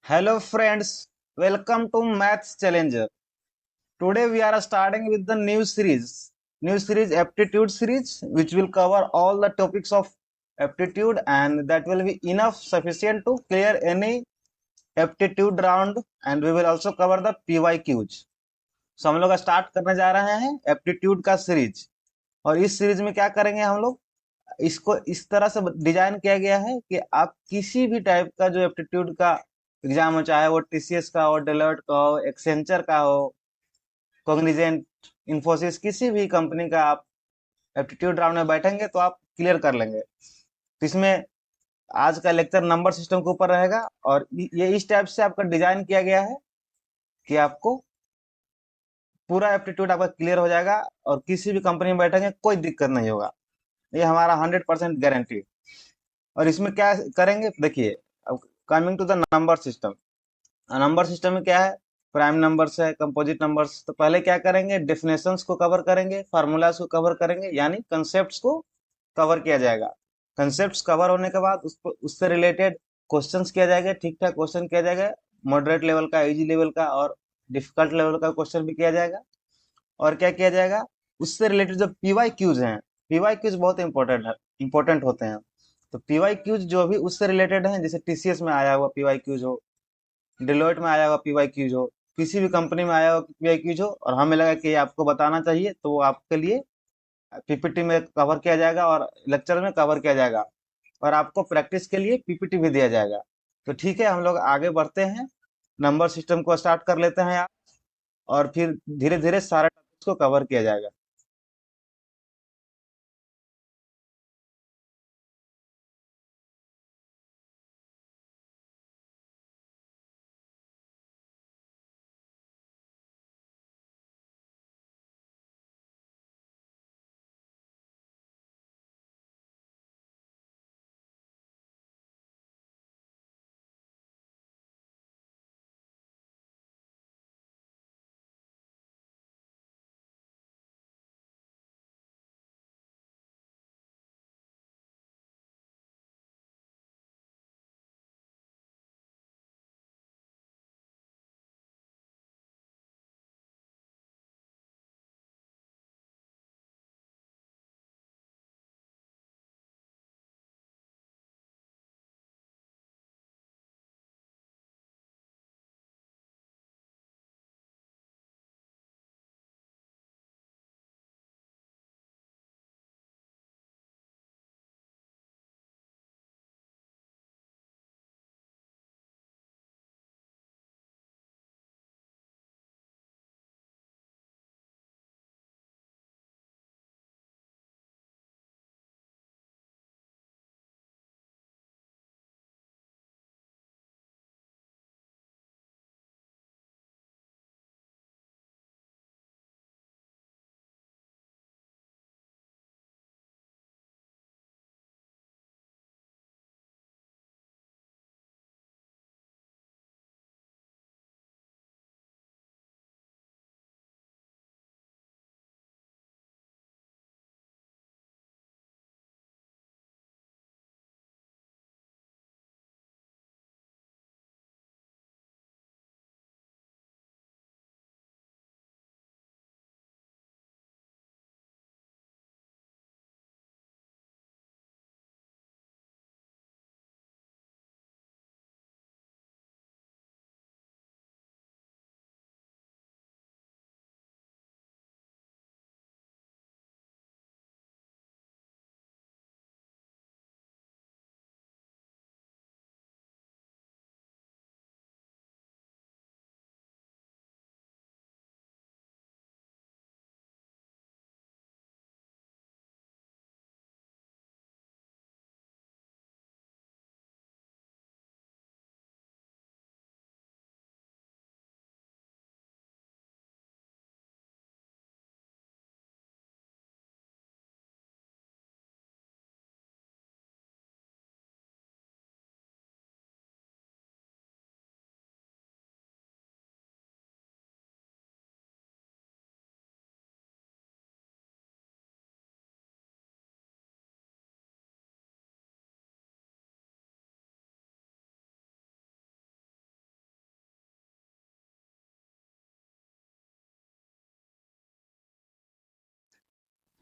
Hello friends, welcome to Maths Challenger. Today we are starting with the new series aptitude series which will cover all the topics of aptitude and that will be enough sufficient to clear any aptitude round and we will also cover the PYQs. So हम लोग start करने जा रहे हैं aptitude का series और इस series में क्या करेंगे हम लोग इसको इस तरह से डिजाइन किया गया है कि आप किसी भी टाइप का जो एप्टीट्यूड का एग्जाम हो चाहे वो टीसीएस का हो डेलोइट का हो एक्सेंचर का हो कॉग्निजेंट इंफोसिस किसी भी कंपनी का आप एप्टीट्यूड राउंड में बैठेंगे तो आप क्लियर कर लेंगे तो इसमें आज का लेक्चर नंबर सिस्टम के ऊपर रहेगा और ये इस टाइप से आपका डिजाइन किया गया है कि आपको पूरा एप्टीट्यूड आपका क्लियर हो जाएगा और किसी भी कंपनी में बैठेंगे कोई दिक्कत नहीं होगा ये हमारा 100% गारंटी। और इसमें क्या करेंगे देखिए, अब coming to the number system. Number system में क्या है, प्राइम नंबर्स है, कंपोजिट नंबर्स। तो पहले क्या करेंगे, डेफिनेशंस को कवर करेंगे, फार्मूलाज को कवर करेंगे, यानी कंसेप्ट को कवर किया जाएगा। कंसेप्ट कवर होने के बाद उसको उससे रिलेटेड क्वेश्चंस किया जाएगा, ठीक ठाक क्वेश्चन किया जाएगा, मॉडरेट लेवल का, इजी लेवल का और डिफिकल्ट लेवल का क्वेश्चन भी किया जाएगा। और क्या किया जाएगा, उससे रिलेटेड जो पीवाई क्यूज हैं, पीवाई क्यूज बहुत इंपॉर्टेंट होते हैं। तो पीवाई क्यूज जो भी उससे रिलेटेड हैं, जैसे टीसीएस में आया हुआ पीवाई क्यूज हो, डिलॉयट में आया हुआ पीवाई क्यूज हो, किसी भी कंपनी में आया हुआ पीवाई क्यूज हो और हमें लगा कि ये आपको बताना चाहिए तो वो आपके लिए पीपीटी में कवर किया जाएगा और लेक्चर में कवर किया जाएगा और आपको प्रैक्टिस के लिए पीपीटी भी दिया जाएगा। तो ठीक है, हम लोग आगे बढ़ते हैं, नंबर सिस्टम को स्टार्ट कर लेते हैं आप, और फिर धीरे धीरे सारे टॉपिक्स को कवर किया जाएगा।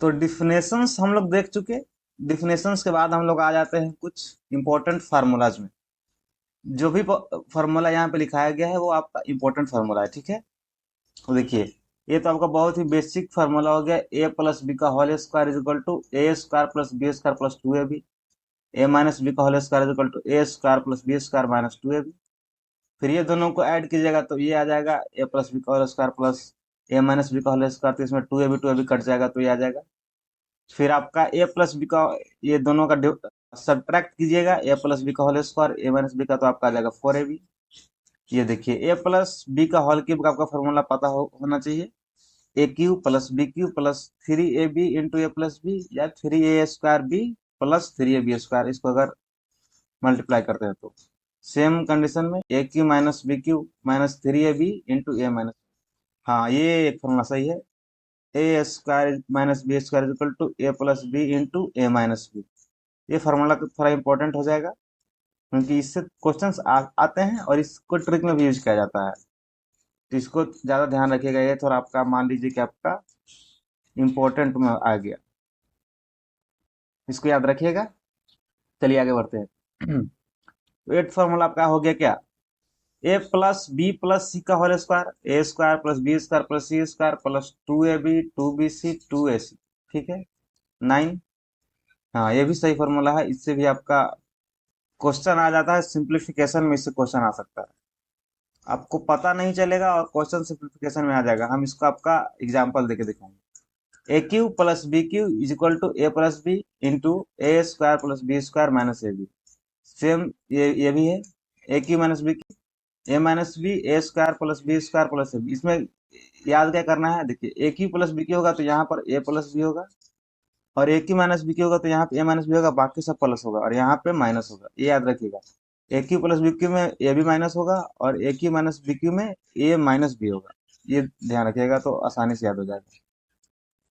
तो डिफिनेशंस हम लोग देख चुके। डिफिनेशंस के बाद हम लोग आ जाते हैं कुछ इंपॉर्टेंट फार्मूलाज में। जो भी फार्मूला यहाँ पे लिखाया गया है वो आपका इंपॉर्टेंट फार्मूला है, ठीक है। तो देखिए, ये तो आपका बहुत ही बेसिक फार्मूला हो गया, ए प्लस बी का whole square is equal to A square plus B square plus two A B. A minus B का whole square is equal to A square plus B square minus two A B. फिर ये दोनों को add कीजिएगा तो ये आ जाएगा ए plus B का होल स्क्वायर प्लस ए माइनस बी का होल स्क्वायर, तो इसमें टू ए बी कट जाएगा तो ये आ जाएगा। फिर आपका ए प्लस बी का, ये दोनों का सब्ट्रैक्ट कीजिएगा, ए प्लस बी का होल स्क्वायर ए माइनस बी का, तो आपका आ जाएगा फोर ए बी। ये देखिए, ए प्लस बी का होल क्यूब का आपका फॉर्मूला पता होना चाहिए, A cube plus B cube plus three A B into A plus B, या three A square B plus three A B square, इसको अगर मल्टीप्लाई करते हैं तो सेम कंडीशन में A cube minus B cube minus three A B into A minus, हाँ ये एक फॉर्मूला सही है। A square minus B square is equal to A plus B into A minus B. ये फार्मूला थोड़ा important हो जाएगा क्योंकि इससे क्वेश्चंस आते हैं और इसको ट्रिक में भी यूज किया जाता है, तो इसको ज्यादा ध्यान रखिएगा। ये थोड़ा आपका मान लीजिए कि आपका इंपॉर्टेंट में आ गया, इसको याद रखिएगा। चलिए आगे बढ़ते हैं। तो एट फॉर्मूला आपका हो गया क्या, A plus B plus C का whole square, A square plus B square plus C square plus two A B two B C two A C, ठीक है, नाइन। हाँ ये भी सही फॉर्मूला है, इससे भी आपका क्वेश्चन आ जाता है सिंप्लीफिकेशन में, इससे क्वेश्चन आ सकता है, आपको पता नहीं चलेगा और क्वेश्चन सिंप्लीफिकेशन में आ जाएगा। हम इसको आपका एग्जांपल देके दिखाएंगे। A cube plus B cube is equal to A plus B into A square plus B square minus A B. Same ये भी है, A cube minus B cube A minus B A square plus B square plus A B. इसमें याद क्या करना है, देखिए A cube plus B cube होगा तो यहाँ पर ए प्लस बी होगा, और A cube minus B cube होगा तो यहाँ पे ए माइनस बी होगा, बाकी सब प्लस होगा और यहाँ पे माइनस होगा, ये याद रखिएगा। ए क्यू प्लस बी क्यू में ए भी माइनस होगा और A cube minus B Q में ए माइनस बी होगा, ये ध्यान रखिएगा तो आसानी से याद हो जाएगा।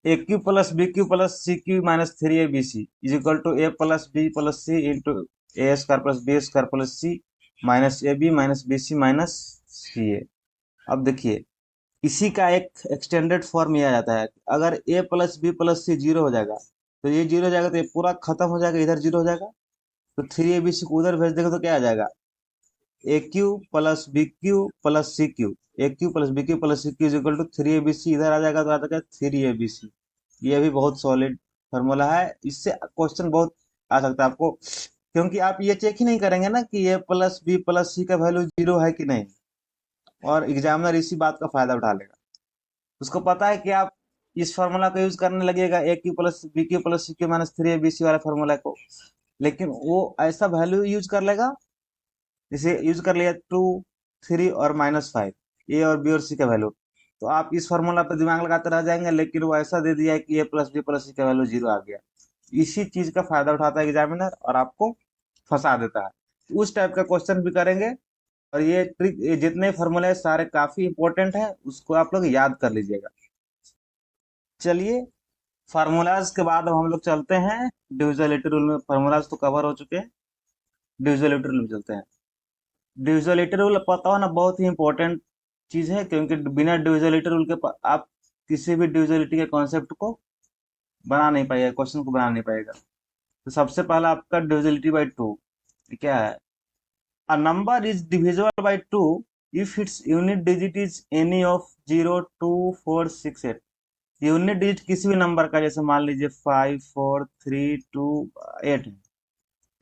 A cube plus B cube plus C cube minus three A B C is equal to A plus B plus C into A square plus B square plus C minus A B minus B C minus C A. अब देखिए, इसी का एक extended form ये आ जाता है, अगर ए plus B plus सी zero हो जाएगा तो ये जीरो हो जाएगा, तो ये पूरा खत्म हो जाएगा, इधर जीरो हो जाएगा, तो थ्री ए बी सी को उधर भेज देगा तो क्या आ जाएगा, A cube plus B cube plus C cube, A cube plus B cube plus C cube is equal to three A B C, इधर आ जाएगा तो आ जाएगा थ्री ए बी सी। ये भी बहुत सॉलिड फार्मूला है, इससे क्वेश्चन बहुत आ सकता है आपको, क्योंकि आप ये चेक ही नहीं करेंगे ना कि ए प्लस बी प्लस सी का वैल्यू जीरो है कि नहीं, और एग्जामिनर इसी बात का फायदा उठा लेगा। उसको पता है कि आप इस फार्मूला को यूज करने लगेगा, A cube plus B cube plus C cube minus three A B C वाला फार्मूला को, लेकिन वो ऐसा वैल्यू यूज कर लेगा, जैसे यूज कर लिया टू थ्री और माइनस फाइव, ए और बी और सी का वैल्यू, तो आप इस फार्मूला पर दिमाग लगाते रह जाएंगे, लेकिन वो ऐसा दे दिया है कि ए प्लस बी प्लस सी का वैल्यू जीरो आ गया। इसी चीज का फायदा उठाता है एग्जामिनर और आपको फंसा देता है। उस टाइप का क्वेश्चन भी करेंगे, और ये ट्रिक, ये जितने फार्मूले सारे काफी इंपॉर्टेंट है, उसको आप लोग याद कर लीजिएगा। चलिए, फार्मूलाज के बाद अब हम लोग चलते हैं डिविजिबिलिटी रूल में। फार्मूलाज तो कवर हो चुके हैं, डिविजिबिलिटी रूल में चलते हैं। डिविजिबिलिटी रूल पता होना बहुत ही इंपॉर्टेंट चीज है, क्योंकि बिना डिविजिबिलिटी रूल के आप किसी भी डिविजिबिलिटी के कॉन्सेप्ट को बना नहीं पाएगा, क्वेश्चन को बना नहीं पाएगा। तो सबसे पहला आपका डिविजिबिलिटी बाई टू क्या है, a number is divisible by two if its unit digit is any of 0 2 4 6 8। Unit digit किसी भी नंबर का, जैसे मान लीजिए 5 4 3 2 8 है,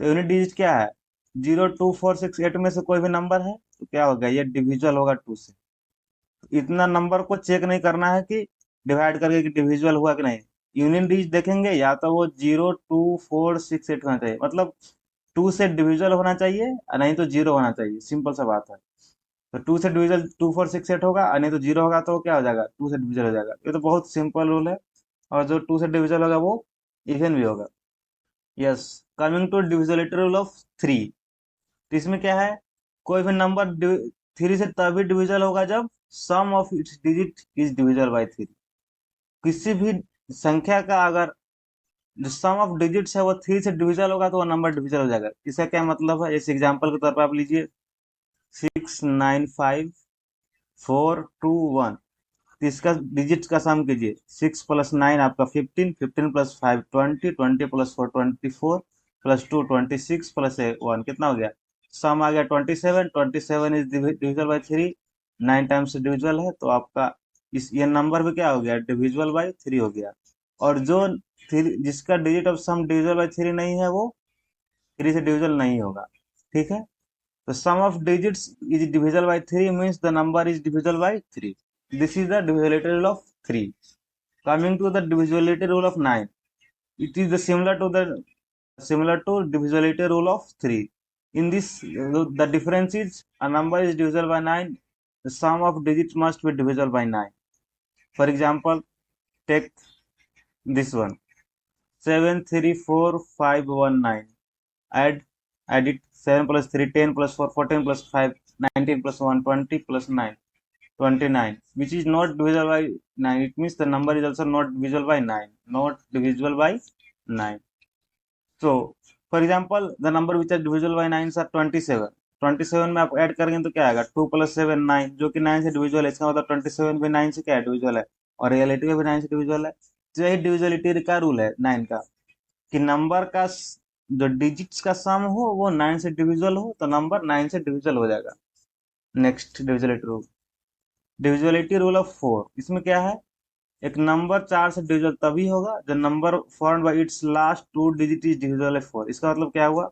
तो यूनिट डिजिट क्या है, 0 2 4 6 8 में से कोई भी नंबर है तो क्या होगा, ये डिविजुअल होगा टू से। तो इतना नंबर को चेक नहीं करना है कि डिवाइड करके कि डिविजुअल हुआ कि नहीं, यूनिट डिजिट देखेंगे या तो वो 0 2 4 6 8 होना चाहिए, मतलब टू से डिविजुअल होना चाहिए और नहीं तो जीरो होना चाहिए, सिंपल सा बात है। तो टू से डिविजल 2 4 6 8 होगा, और नहीं तो जीरो होगा तो क्या हो जाएगा, टू से डिविजल हो जाएगा। ये तो बहुत सिंपल रूल है, और जो टू से डिविजल होगा वो इवन भी होगा। Yes, coming to divisibility rule of three, तो इसमें क्या है, कोई भी नंबर थ्री से तभी डिविजल होगा जब sum of its digit is divisible by three. किसी भी संख्या का अगर जो सम ऑफ डिजिट्स है वो थ्री से डिविजल होगा तो वो नंबर डिविजल हो जाएगा। इसका क्या मतलब है, जैसे एग्जाम्पल के तौर पर आप लीजिए 6 9 5 4 2 1, तो इसका डिजिट्स का सम कीजिए। 6 + 9 आपका 15, 15 + 5 20, 20 + 4 24, +2 26 + 1 कितना हो गया? सम आ गया 27। 27 is divisible by 3, 9 times divisible है, तो आपका इस ये नंबर भी क्या हो गया? डिविजिबल बाई 3 हो गया। और जो थ्री जिसका digit of sum divisible by 3 नहीं है, वो 3 से डिविजिबल नहीं होगा। ठीक है, तो sum of digits is divisible by 3 means the number is divisible by 3. This is the divisibility rule of 3. Coming to the divisibility rule of 9, it is the similar to divisibility rule of 3. In this, the difference is a number is divisible by 9, the sum of digits must be divisible by 9. For example, take this one: 7 3 4 5 1 9. Add it: 7 + 3 10 + 4 14 + 5 19 + 1 20 + 9 29, which is not divisible by 9. It means the number is also not divisible by 9. Not divisible by 9. So, for example, the number which are divisible by 9 are 27. 27 में आप add करेंगे तो क्या आएगा? 2 + 7 9, जो कि 9 से divisible है। इसका मतलब 27 भी 9 से क्या है? डिविजिबल है। और रियलिटी में भी 9 से डिविजिबल है। तो यही डिविजिबिलिटी का रूल है 9 का, कि नंबर का जो डिजिट्स का सम हो वो 9 से डिविजिबल हो, तो नंबर 9 से डिविजिबल हो जाएगा। Next divisibility rule of 4। इसमें क्या है? एक नंबर 4 से डिविजिबल तभी होगा जब number form by it's last 2 digit is divisible bye 4। इसका मतलब क्या हुआ?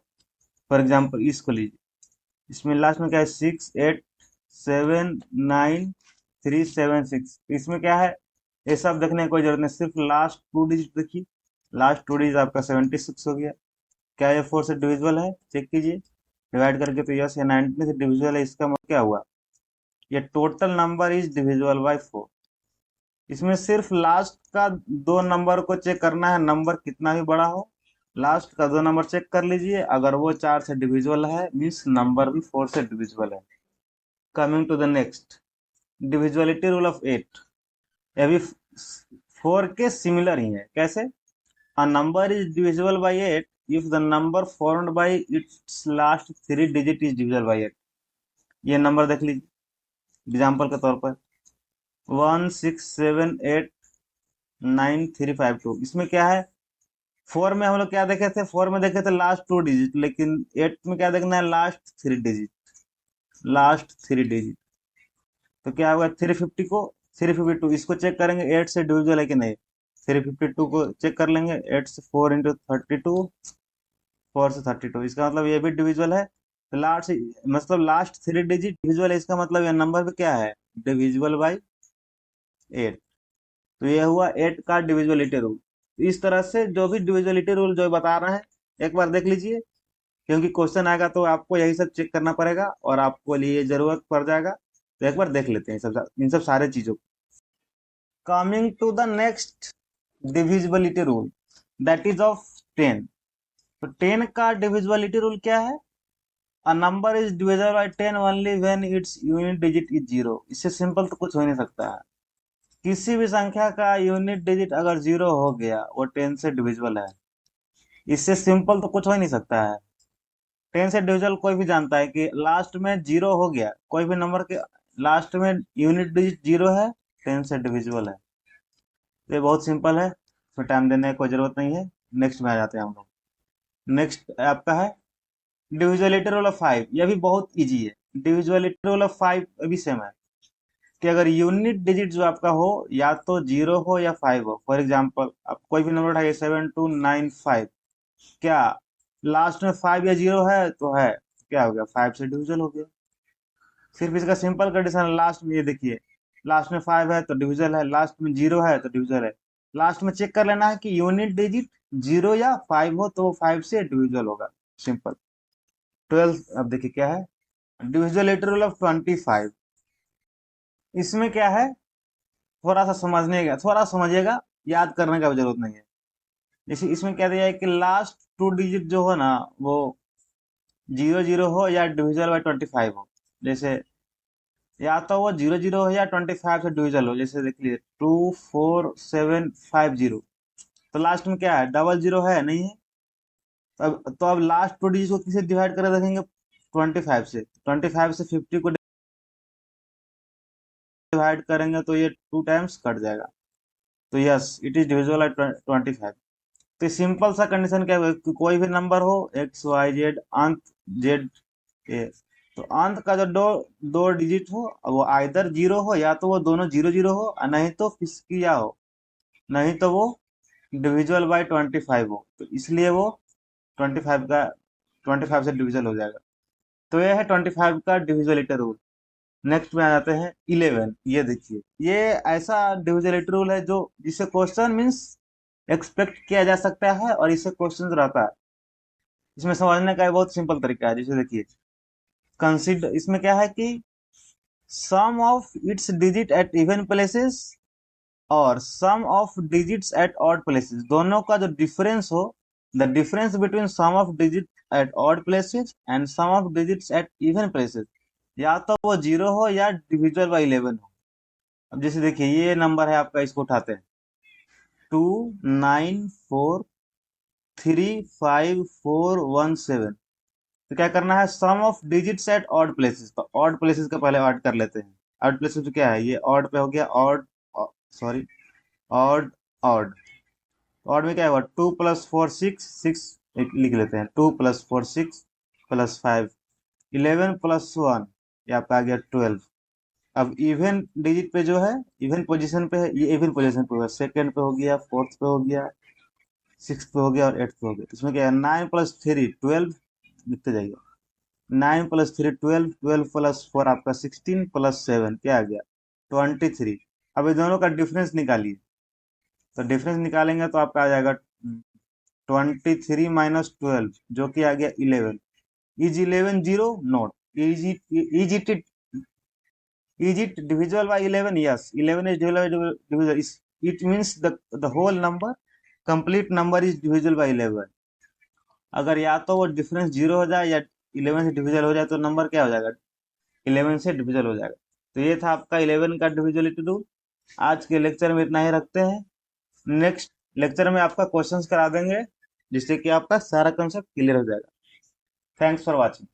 फॉर एग्जांपल इसको लीजिए, इसमें लास्ट में क्या है? 6 8 7 9 3 7 6। इसमें क्या है? ये सब देखने की कोई जरूरत नहीं, सिर्फ लास्ट 2 डिजिट देखिए। लास्ट 2 डिजिट आपका 76 हो गया। क्या ये 4 से डिविजिबल है? चेक कीजिए। डिवाइड करके तो यस, ये 19 से डिविजिबल है। इसका मतलब क्या हुआ? ये total number is divisible bye 4। इसमें सिर्फ लास्ट का 2 नंबर को चेक करना है, नंबर कितना भी बड़ा हो, लास्ट का 2 नंबर चेक कर लीजिए। अगर वो 4 से डिविजिबल है, मीन्स नंबर भी 4 से डिविजिबल है। Coming to the next, divisibility rule of 8। ये भी 4 के सिमिलर ही है। कैसे? A number is divisible by 8 if the number formed by its last 3 digit is divisible by 8. ये नंबर देख लीजिए एग्जाम्पल के तौर पर: 1 6 7 8 9 3 5 2। इसमें क्या है? 4 में हम लोग क्या देखे थे? 4 में देखे थे लास्ट 2 डिजिट, लेकिन 8 में क्या देखना है? Last 3 digit. लास्ट 3 डिजिट, तो क्या होगा? 350 को 352 इसको चेक करेंगे 8 से डिविजिबल है कि नहीं। 352 को चेक कर लेंगे। 8 से 4 इंटू 32, 4 से 32, इसका मतलब ये भी डिविजिबल है। तो लास्ट मतलब लास्ट 3 डिजिट डिविजिबल है, इसका मतलब ये नंबर भी क्या है? Divisible by 8। तो ये हुआ 8 का डिविजिबिलिटी रूल। इस तरह से जो भी डिविजिबिलिटी रूल जो बता रहे हैं, एक बार देख लीजिए, क्योंकि क्वेश्चन आएगा तो आपको यही सब चेक करना पड़ेगा और आपको लिए जरूरत पड़ जाएगा। तो एक बार देख लेते हैं इन सब सारे चीजों को। Coming to the next divisibility rule, that is of 10। तो 10 का डिविजिबिलिटी रूल क्या है? A number is divisible by 10 only when its unit digit is 0। इससे सिंपल तो कुछ हो नहीं सकता है। किसी भी संख्या का यूनिट डिजिट अगर 0 हो गया, वो 10 से डिविजिबल है। इससे सिंपल तो कुछ हो ही नहीं सकता है। 10 से डिविजिबल कोई भी जानता है कि लास्ट में 0 हो गया, कोई भी नंबर के लास्ट में यूनिट डिजिट 0 है, 10 से डिविजिबल है। ये बहुत सिंपल है, इसमें टाइम देने की कोई जरूरत नहीं है। नेक्स्ट में आ जाते हैं हम लोग। नेक्स्ट आपका है डिविजिबिलिटी रूल ऑफ 5। यह भी बहुत इजी है। डिविजिबिलिटी रूल ऑफ 5 भी सेम है कि अगर यूनिट डिजिट जो आपका हो या तो 0 हो या 5 हो। फॉर एग्जांपल, आप कोई भी नंबर उठाइए 7295, क्या लास्ट में 5 या 0 है? तो है, क्या हो गया? 5 से डिविजिबल हो गया। सिर्फ इसका सिंपल कंडीशन लास्ट में, ये देखिए, लास्ट में 5 है तो डिविजिबल है, लास्ट में 0 है तो डिविजिबल है। लास्ट में चेक कर लेना है कि यूनिट डिजिट 0 या 5 हो, तो 5 से डिविजिबल होगा। सिंपल। 12 अब देखिए क्या है, डिविजिबिलिटी रूल ऑफ 25। इसमें क्या है? थोड़ा सा समझने का, थोड़ा समझिएगा, याद करने का भी जरूरत नहीं है। जैसे इसमें क्या दिया है कि लास्ट 2 डिजिट जो हो ना, वो 0 0 हो या डिविजिबल बाय 25 हो। जैसे या तो वो 0 0 हो या 25 से डिविजिबल हो। जैसे देख लीजिए 24750, तो लास्ट में क्या है? डबल 0 है नहीं है। तो अब लास्ट 2 डिजिट को किसे डिवाइड कर देखेंगे? 25 से। 25 से 50 को डिवाइड करेंगे तो ये 2 टाइम्स कट जाएगा। तो yes, it is divisible bye 25। तो सिंपल सा कंडीशन क्या है कि कोई भी नंबर हो एक्स वाई जेड अंत जेड ए, तो अंत का जो दो दो डिजिट हो वो आइदर जीरो हो, या तो वो दोनों जीरो जीरो हो, और नहीं तो किया हो, नहीं तो वो डिविजिबल बाय 25 हो। तो इसलिए वो 25 का 25 से डिविजल हो जाएगा। तो ये है 25 का डिविजिबिलिटी रूल। नेक्स्ट में आ जाते हैं 11। ये देखिए, ये ऐसा डिविजिबिलिटी रूल है जो जिसे क्वेश्चन मीन्स एक्सपेक्ट किया जा सकता है, और इससे क्वेश्चन रहता है। इसमें समझने का बहुत सिंपल तरीका है। जैसे देखिए, कंसिडर, इसमें क्या है कि sum of its digit at even places और sum of digits at odd places, दोनों का जो डिफरेंस हो, the difference between sum of digit at odd places and sum of digits at even places, या तो वो जीरो हो या डिविजिबल बाई 11 हो। अब जैसे देखिए, ये नंबर है आपका, इसको उठाते हैं 2943547। तो क्या करना है, sum of digits at odd places, तो ऑड प्लेसेस का पहले ऐड कर लेते हैं। ऑड प्लेसेस क्या है, ये ऑड पे हो गया, odd, sorry, odd, odd. Odd में क्या होगा, 2 + 4 6 लिख लेते हैं, 2 + 4 6 + 5 11 + 1, ये आपका आ गया 12। अब इवन डिजिट पे जो है, इवन पोजीशन पे है, ये इवन पोजीशन पे होगा, सेकंड पे हो गया, फोर्थ पे हो गया, सिक्स पे हो गया और एट्थ पे हो गया। इसमें क्या है, 9 + 3 12, लिखते जाइए, 9 + 3 12, 12 + 4 आपका 16 + 7 क्या आ गया, 23। अब ये दोनों का डिफरेंस निकालिए। तो डिफरेंस निकालेंगे तो आपका आ जाएगा 23 - 12, जो कि आ गया 11। Is 11 zero? Not. Is it divisible by 11? Yes, 11 is divisible. It means the whole number, complete number is divisible by 11। अगर या तो वो डिफरेंस जीरो हो जाए या 11 से डिविजिबल हो जाए तो नंबर क्या हो जाएगा, 11 से डिविजिबल हो जाएगा। तो ये था आपका 11 का डिविजिबिलिटी रूल। आज के लेक्चर में इतना ही रखते हैं। नेक्स्ट लेक्चर में आपका क्वेश्चंस करा देंगे, जिससे कि आपका सारा कंसेप्ट क्लियर हो जाएगा। Thanks for watching.